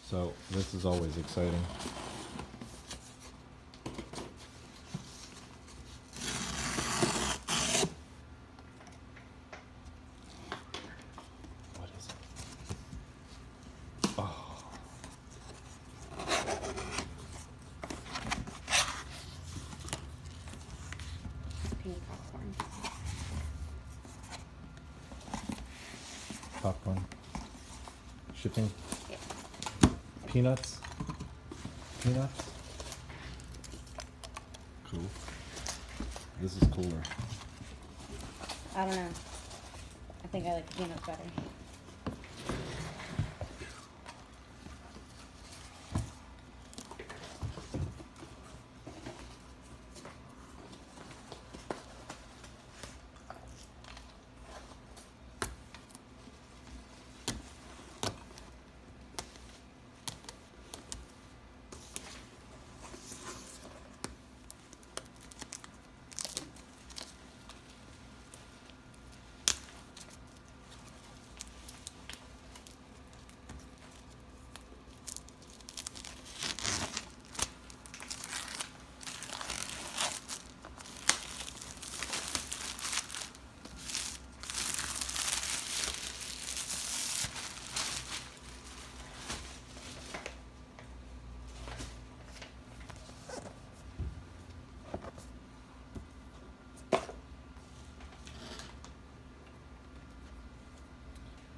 So this is always exciting. What is it? Oh. Pink popcorn. Popcorn. Shipping. Yeah. Peanuts. Peanuts. Cool. This is cooler. I don't know. I think I like peanuts better.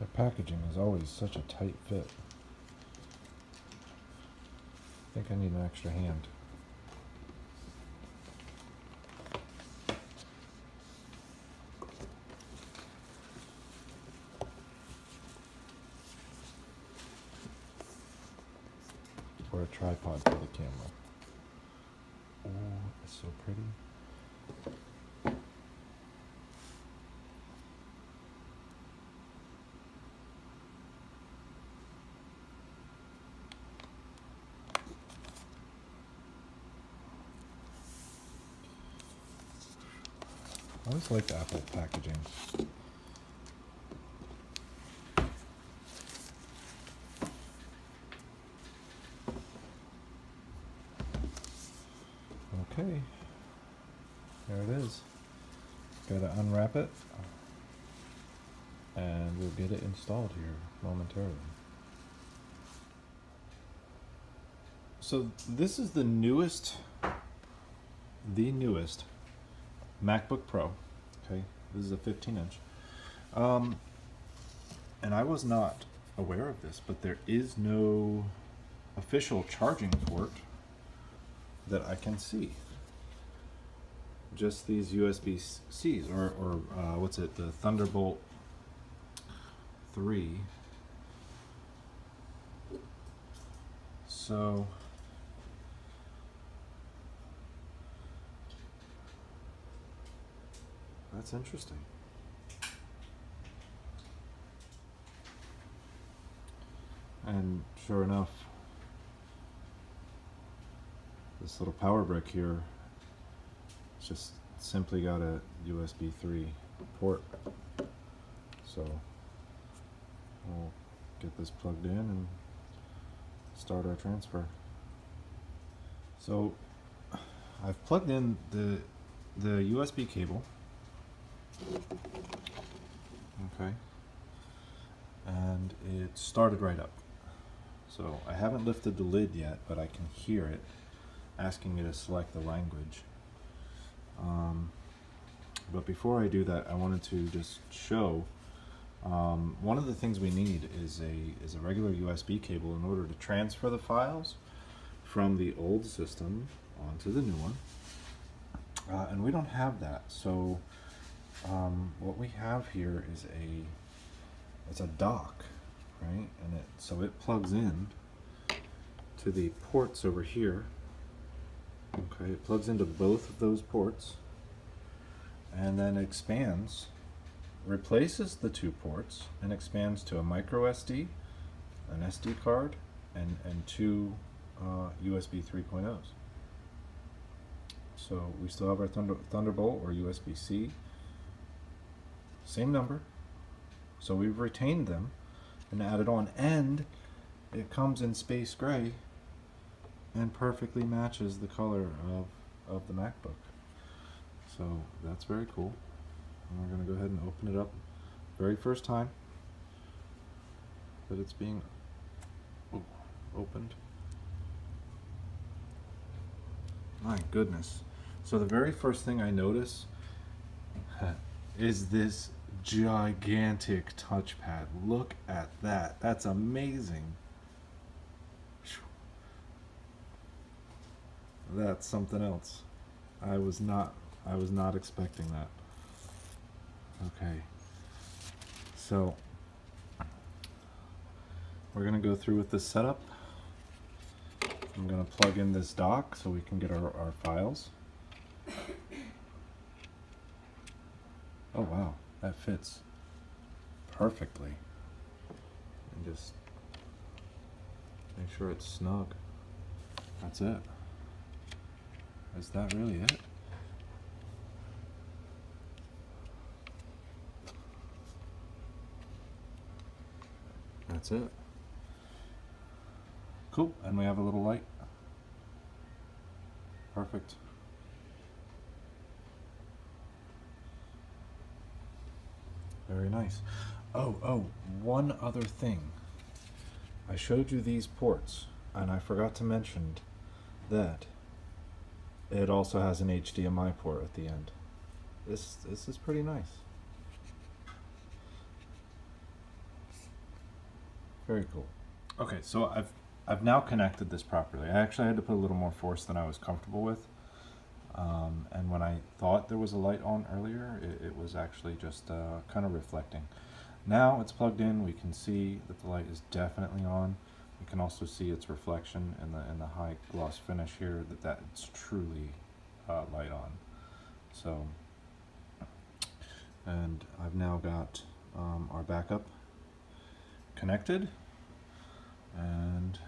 The packaging is always such a tight fit. I think I need an extra hand. Or a tripod for the camera. Oh, it's so pretty. I always like the Apple packaging. Okay, there it is. Gotta unwrap it, and we'll get it installed here momentarily. So this is the newest MacBook Pro. Okay, this is a 15-inch. And I was not aware of this, but there is no official charging port that I can see. Just these USB-Cs, or what's it, the Thunderbolt 3. So that's interesting. And sure enough, this little power brick here, it's just simply got a USB 3 port. So we'll get this plugged in and start our transfer. So I've plugged in the USB cable. Okay. And it started right up. So I haven't lifted the lid yet, but I can hear it asking me to select the language. But before I do that, I wanted to just show one of the things we need is a regular USB cable in order to transfer the files from the old system onto the new one. And we don't have that. So what we have here is it's a dock, right? And so it plugs in to the ports over here. Okay, it plugs into both of those ports and then expands, replaces the two ports and expands to a micro SD, an SD card, and two USB 3.0s. So we still have our Thunderbolt or USB-C, same number. So we've retained them and added on, and it comes in space gray and perfectly matches the color of the MacBook. So that's very cool. And we're going to go ahead and open it up. Very first time that it's being opened. My goodness. So the very first thing I notice is this gigantic touchpad. Look at that. That's amazing. That's something else. I was not expecting that. Okay. So we're going to go through with this setup. I'm going to plug in this dock so we can get our files. Oh wow, that fits perfectly. And just make sure it's snug. That's it. Is that really it? That's it. Cool, and we have a little light. Perfect. Very nice. Oh, one other thing. I showed you these ports, and I forgot to mention that it also has an HDMI port at the end. This is pretty nice. Very cool. Okay, so I've now connected this properly. I actually had to put a little more force than I was comfortable with. And when I thought there was a light on earlier, it was actually just kind of reflecting. Now it's plugged in. We can see that the light is definitely on. We can also see its reflection in the high gloss finish here, that it's truly light on. So, and I've now got our backup connected, and